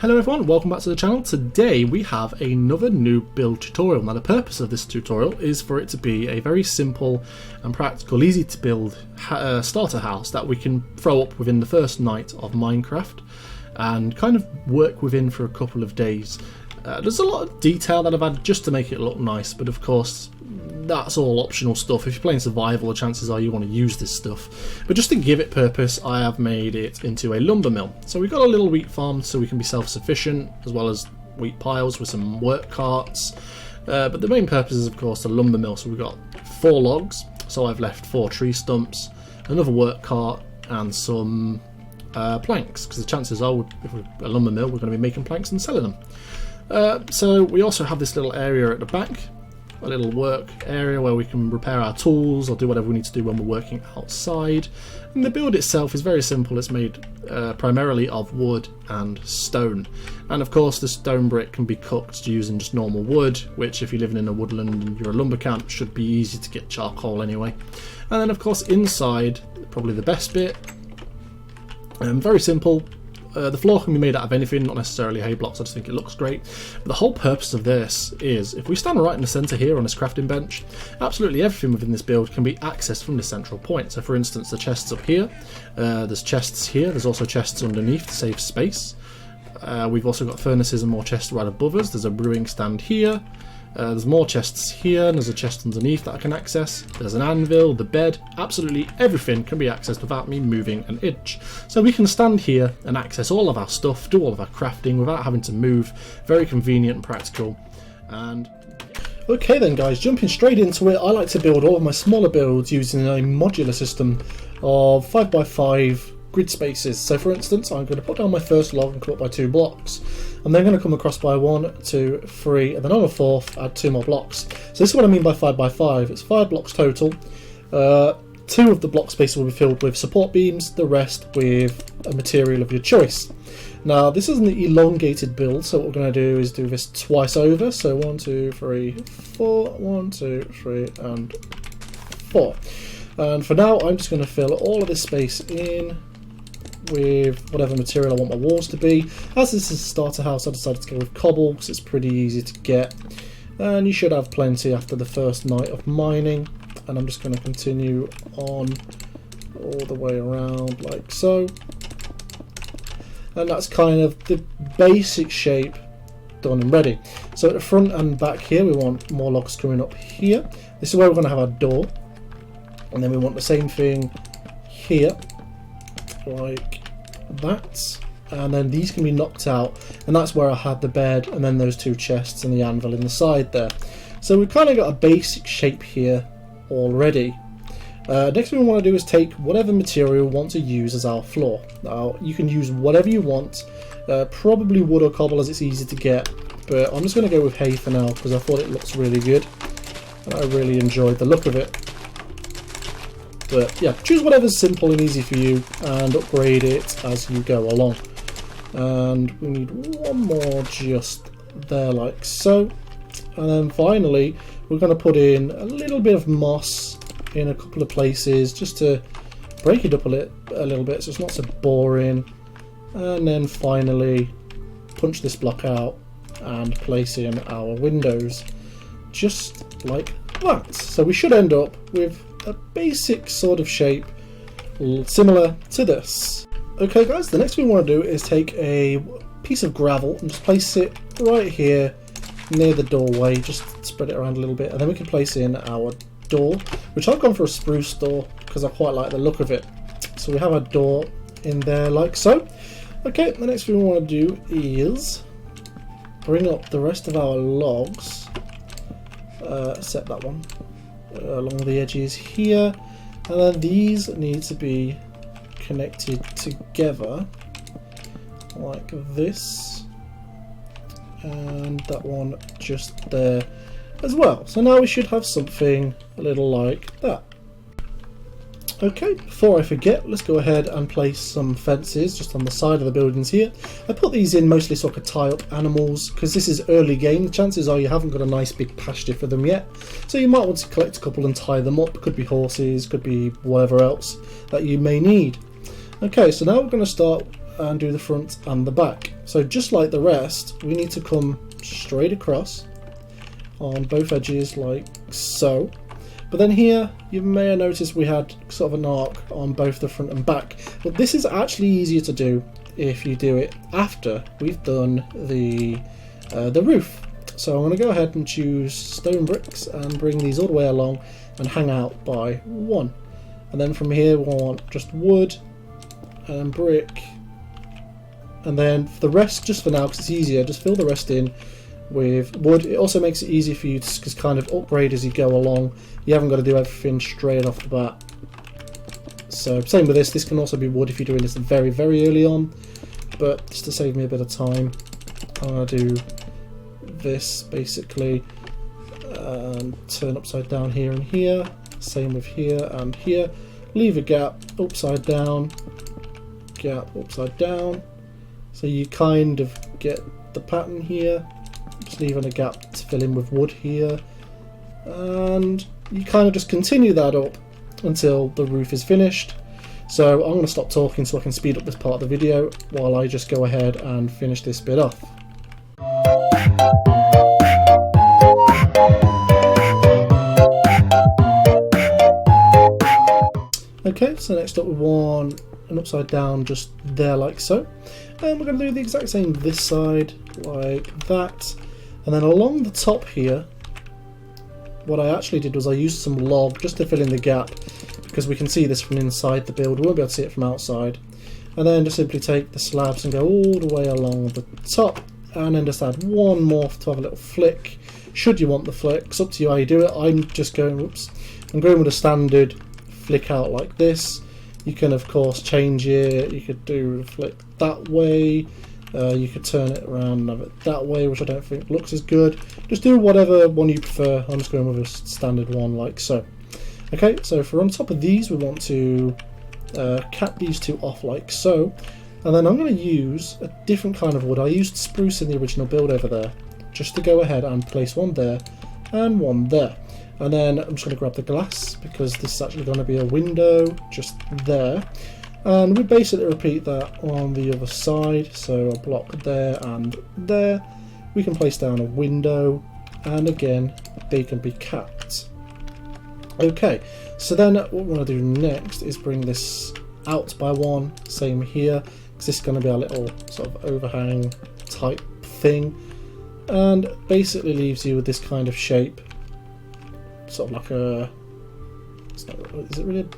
Hello everyone, welcome back to the channel. Today we have another new build tutorial. Now the purpose of this tutorial is for it to be a very simple and practical, easy to build starter house that we can throw up within the first night of Minecraft and kind of work within for a couple of days. There's a lot of detail that I've added just to make it look nice, but of course that's all optional stuff. If you're playing survival, the chances are you want to use this stuff. But just to give it purpose, I have made it into a lumber mill. So we've got a little wheat farm so we can be self-sufficient, as well as wheat piles with some work carts. But the main purpose is of course the lumber mill. So we've got 4 logs, so I've left 4 tree stumps, another work cart and some planks, because the chances are if we're a lumber mill we're going to be making planks and selling them. So we also have this little area at the back, a little work area where we can repair our tools or do whatever we need to do when we're working outside. And the build itself is very simple. It's made primarily of wood and stone, and of course the stone brick can be cooked using just normal wood, which if you're living in a woodland and you're a lumber camp should be easy to get charcoal anyway. And then of course inside, probably the best bit, very simple. The floor can be made out of anything, not necessarily hay blocks. I just think it looks great. But the whole purpose of this is, if we stand right in the centre here on this crafting bench, absolutely everything within this build can be accessed from the central point. So for instance, the chests up here, there's chests here, there's also chests underneath to save space. We've also got furnaces and more chests right above us. There's a brewing stand here. There's more chests here, and there's a chest underneath that I can access. There's an anvil, the bed, absolutely everything can be accessed without me moving an inch. So we can stand here and access all of our stuff, do all of our crafting without having to move. Very convenient and practical. And okay then guys, jumping straight into it, I like to build all of my smaller builds using a modular system of 5x5 grid spaces. So for instance, I'm going to put down my first log and come up by 2 blocks. I'm then going to come across by 1, 2, 3, and then on a 4th add 2 more blocks. So this is what I mean by 5x5. It's 5 blocks total. 2 of the block spaces will be filled with support beams, the rest with a material of your choice. Now this is an elongated build, so what we're going to do is do this twice over. So 1, 2, 3, 4, 1, 2, 3, and 4. And for now I'm just going to fill all of this space in with whatever material I want my walls to be. As this is a starter house, I decided to go with cobble because it's pretty easy to get, and you should have plenty after the first night of mining. And I'm just going to continue on all the way around like so, and that's kind of the basic shape done and ready. So at the front and back here we want more logs coming up here. This is where we're going to have our door, and then we want the same thing here like that, and then these can be knocked out, and that's where I had the bed and then those 2 chests and the anvil in the side there. So we've kind of got a basic shape here already. Next thing we want to do is take whatever material we want to use as our floor. Now you can use whatever you want, probably wood or cobble as it's easy to get, but I'm just going to go with hay for now because I thought it looks really good and I really enjoyed the look of it. But yeah, choose whatever's simple and easy for you and upgrade it as you go along. And we need one more just there like so. And then finally we're going to put in a little bit of moss in a couple of places just to break it up a little bit so it's not so boring. And then finally punch this block out and place in our windows just like that. So we should end up with a basic sort of shape similar to this. Okay guys, the next thing we want to do is take a piece of gravel and just place it right here near the doorway, just spread it around a little bit, and then we can place in our door, which I've gone for a spruce door because I quite like the look of it. So we have our door in there like so. Okay, the next thing we want to do is bring up the rest of our logs, except that one, along the edges here, and then these need to be connected together like this, and that one just there as well. So now we should have something a little like that. Okay, before I forget, let's go ahead and place some fences just on the side of the buildings here. I put these in mostly so I could tie up animals, because this is early game. The chances are you haven't got a nice big pasture for them yet, so you might want to collect a couple and tie them up. Could be horses, could be whatever else that you may need. Okay, so now we're going to start and do the front and the back. So just like the rest, we need to come straight across on both edges like so. But then here, you may have noticed we had sort of an arc on both the front and back. But this is actually easier to do if you do it after we've done the roof. So I'm going to go ahead and choose stone bricks and bring these all the way along and hang out by 1. And then from here we'll want just wood and brick. And then for the rest, just for now, because it's easier, just fill the rest in with wood. It also makes it easier for you to kind of upgrade as you go along. You haven't got to do everything straight off the bat. So same with this can also be wood if you're doing this very, very early on. But just to save me a bit of time, I'm going to do this basically and turn upside down here and here. Same with here and here. Leave a gap upside down, gap upside down. So you kind of get the pattern here. Just leaving a gap to fill in with wood here, and you kind of just continue that up until the roof is finished. So I'm going to stop talking so I can speed up this part of the video while I just go ahead and finish this bit off. Okay, so next up we want an upside down just there like so, and we're going to do the exact same this side like that. And then along the top here, what I actually did was I used some log just to fill in the gap, because we can see this from inside the build, we won't be able to see it from outside. And then just simply take the slabs and go all the way along the top, and then just add one more to have a little flick. Should you want the flick, it's up to you how you do it. I'm just going, I'm going with a standard flick out like this. You can of course change it, you could do the flick that way. You could turn it around and have it that way, which I don't think looks as good. Just do whatever one you prefer. I'm just going with a standard one like so. Okay, so for on top of these we want to cap these two off like so. And then I'm going to use a different kind of wood. I used spruce in the original build over there, just to go ahead and place one there and one there. And then I'm just going to grab the glass, because this is actually going to be a window just there. And we basically repeat that on the other side, so a block there and there. We can place down a window, and again they can be capped. Okay, so then what we want to do next is bring this out by 1, same here, because this is going to be a little sort of overhang type thing, and basically leaves you with this kind of shape, sort of like a, it's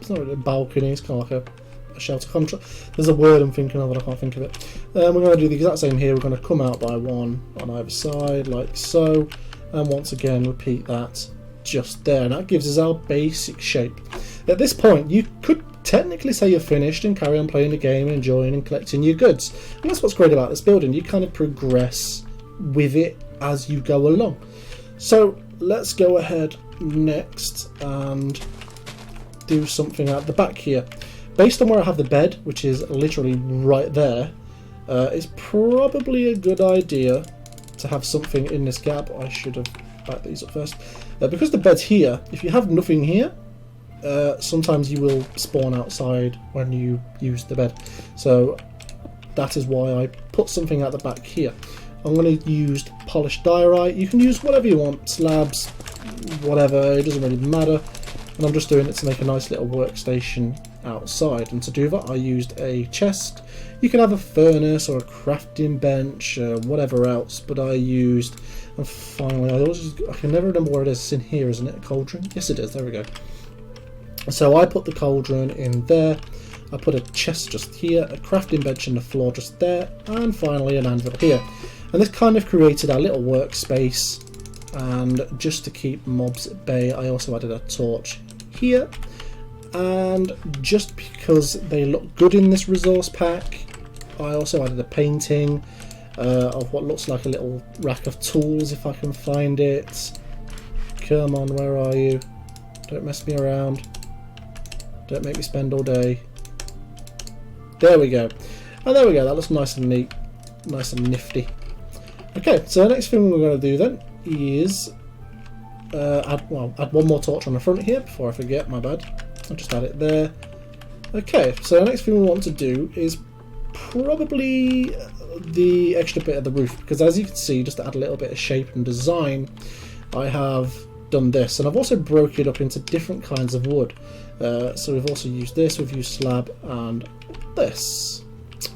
not really a balcony, it's kind of like a shelter contract. There's a word I'm thinking of and I can't think of it. We're going to do the exact same here. We're going to come out by 1 on either side like so, and once again repeat that just there, and that gives us our basic shape. At this point you could technically say you're finished and carry on playing the game and enjoying and collecting your goods, and that's what's great about this building. You kind of progress with it as you go along. So let's go ahead next and do something at the back here. Based on where I have the bed, which is literally right there, it's probably a good idea to have something in this gap. I should have backed these up first. Because the bed's here, if you have nothing here, sometimes you will spawn outside when you use the bed. So that is why I put something at the back here. I'm going to use polished diorite. You can use whatever you want, slabs, whatever, it doesn't really matter. And I'm just doing it to make a nice little workstation outside, and to do that I used a chest. You can have a furnace or a crafting bench, whatever else, but I used, and finally I can never remember where it is. It's in here, isn't it? A cauldron? Yes it is, there we go. So I put the cauldron in there, I put a chest just here, a crafting bench in the floor just there, and finally an anvil here. And this kind of created our little workspace, and just to keep mobs at bay I also added a torch here. And just because they look good in this resource pack, I also added a painting of what looks like a little rack of tools, if I can find it. Come on, where are you? Don't mess me around. Don't make me spend all day. There we go. And there we go, that looks nice and neat, nice and nifty. Okay, so the next thing we're going to do then is add one more torch on the front here before I forget, my bad. I'll just add it there. Okay, so the next thing we want to do is probably the extra bit of the roof, because as you can see, just to add a little bit of shape and design, I have done this, and I've also broke it up into different kinds of wood. So we've also used this, we've used slab and this.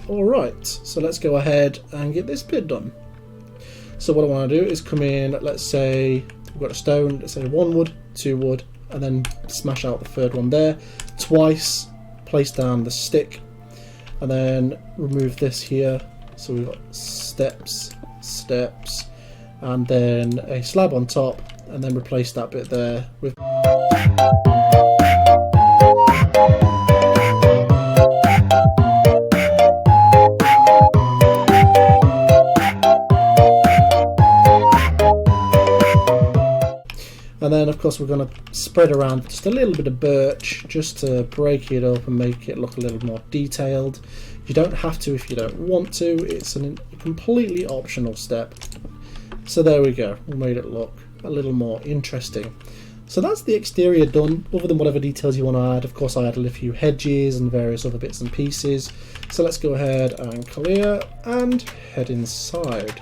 Alright, so let's go ahead and get this bit done. So what I want to do is come in, let's say we've got a stone, let's say 1 wood, 2 wood, and then smash out the 3rd one there twice, place down the stick, and then remove this here. So we've got steps, and then a slab on top, and then replace that bit there with and then of course we're going to spread around just a little bit of birch just to break it up and make it look a little more detailed. You don't have to if you don't want to, it's a completely optional step. So there we go, we made it look a little more interesting. So that's the exterior done, other than whatever details you want to add. Of course I added a few hedges and various other bits and pieces. So let's go ahead and clear and head inside.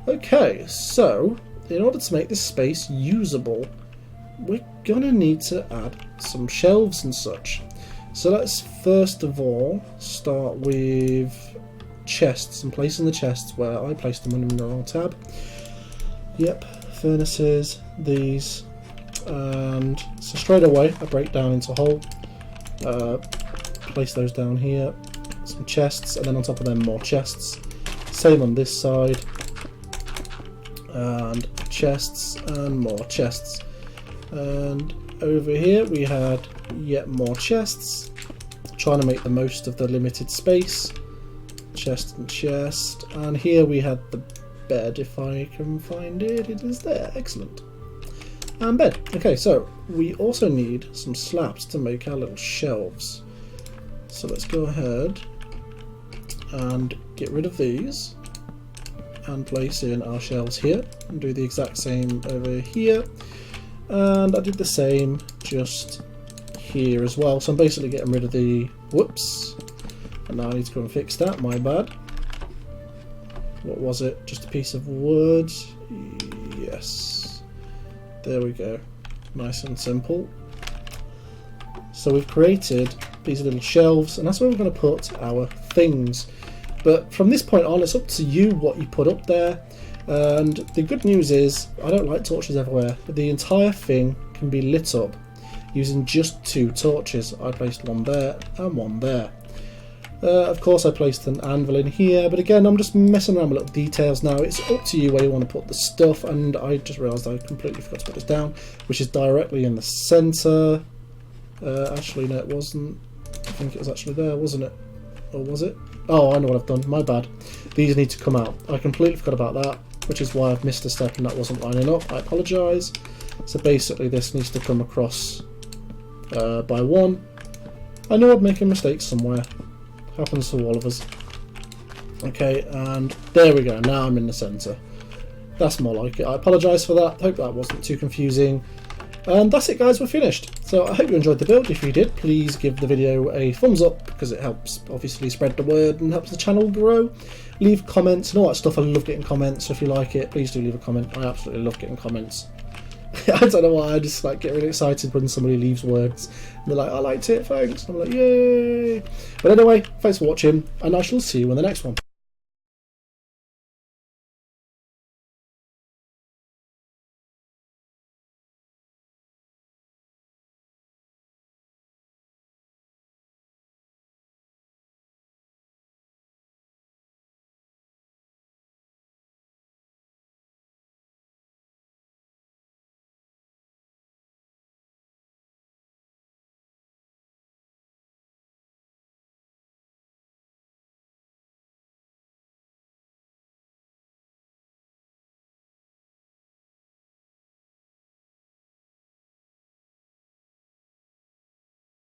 Okay, so in order to make this space usable, we're gonna need to add some shelves and such. So let's first of all start with chests and placing the chests where I placed them in the wrong tab. Yep, furnaces, these, and so straight away I break down into a hole, place those down here, some chests, and then on top of them more chests. Same on this side, and chests and more chests, and over here we had yet more chests, trying to make the most of the limited space. Chest and chest, and here we had the bed. If I can find it, it is there. Excellent. And bed. Okay, so we also need some slabs to make our little shelves, so let's go ahead and get rid of these and place in our shelves here, and do the exact same over here, and I did the same just here as well. So I'm basically getting rid of the whoops, and now I need to go and fix that, my bad. What was it? Just a piece of wood? Yes, there we go, nice and simple. So we've created these little shelves, and that's where we're going to put our things. But from this point on, it's up to you what you put up there. And the good news is, I don't like torches everywhere, but the entire thing can be lit up using just 2 torches. I placed one there and one there. Of course I placed an anvil in here, but again I'm just messing around with little details now. It's up to you where you want to put the stuff, and I just realised I completely forgot to put this down, which is directly in the centre. Actually no, it wasn't. I think it was actually there, wasn't it? Or was it? Oh, I know what I've done, my bad. These need to come out. I completely forgot about that, which is why I've missed a step and that wasn't lining up. I apologise. So basically this needs to come across by 1. I knew I'd make a mistake somewhere. Happens to all of us. Okay, and there we go, now I'm in the centre. That's more like it. I apologise for that, hope that wasn't too confusing. And that's it guys, we're finished. So I hope you enjoyed the build. If you did, please give the video a thumbs up, because it helps obviously spread the word and helps the channel grow. Leave comments and all that stuff. I love getting comments, so if you like it, please do leave a comment. I absolutely love getting comments. I don't know why, I just like get really excited when somebody leaves words and they're like, I liked it, thanks, and I'm like, yay. But anyway, thanks for watching, and I shall see you in the next one.